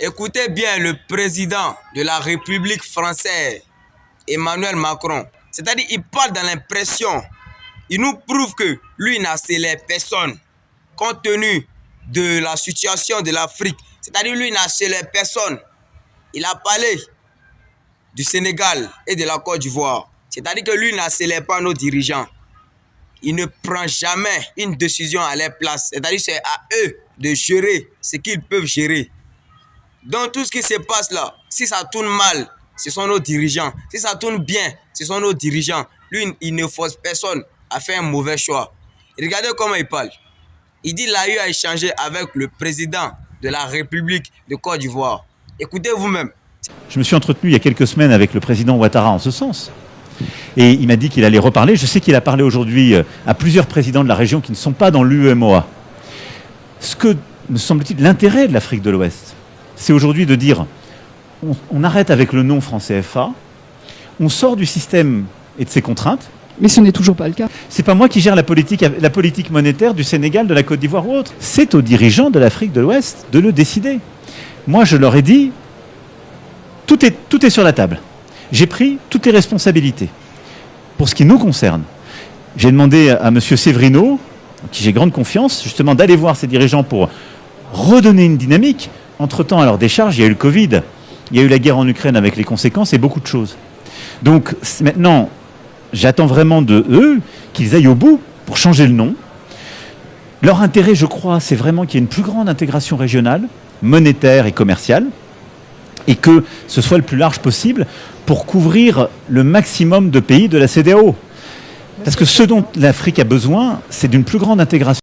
Écoutez bien le président de la République française, Emmanuel Macron. C'est-à-dire il parle dans l'impression. Il nous prouve que lui n'accélère personne. Compte tenu de la situation de l'Afrique. C'est-à-dire lui n'accélère personne. Il a parlé du Sénégal et de la Côte d'Ivoire. C'est-à-dire que lui n'accélère pas nos dirigeants. Il ne prend jamais une décision à leur place. C'est-à-dire que c'est à eux de gérer ce qu'ils peuvent gérer. Donc tout ce qui se passe là, si ça tourne mal, ce sont nos dirigeants. Si ça tourne bien, ce sont nos dirigeants. Lui, il ne force personne à faire un mauvais choix. Regardez comment il parle. Il dit qu'il a eu à échanger avec le président de la République de Côte d'Ivoire. Écoutez vous-même. Je me suis entretenu il y a quelques semaines avec le président Ouattara en ce sens. Et il m'a dit qu'il allait reparler. Je sais qu'il a parlé aujourd'hui à plusieurs présidents de la région qui ne sont pas dans l'UEMOA. Ce que, me semble-t-il, l'intérêt de l'Afrique de l'Ouest, c'est aujourd'hui de dire on arrête avec le nom franc CFA, on sort du système et de ses contraintes. Mais ce n'est toujours pas le cas. C'est pas moi qui gère la politique monétaire du Sénégal, de la Côte d'Ivoire ou autre. C'est aux dirigeants de l'Afrique de l'Ouest de le décider. Moi, je leur ai dit, tout est sur la table. J'ai pris toutes les responsabilités. Pour ce qui nous concerne, j'ai demandé à M. Severino, en qui j'ai grande confiance, justement d'aller voir ces dirigeants pour redonner une dynamique. Entre-temps, à leur décharge, il y a eu le Covid, il y a eu la guerre en Ukraine avec les conséquences et beaucoup de choses. Donc maintenant, j'attends vraiment de eux qu'ils aillent au bout pour changer le nom. Leur intérêt, je crois, c'est vraiment qu'il y ait une plus grande intégration régionale, monétaire et commerciale, et que ce soit le plus large possible pour couvrir le maximum de pays de la CEDEAO. Parce que ce dont l'Afrique a besoin, c'est d'une plus grande intégration.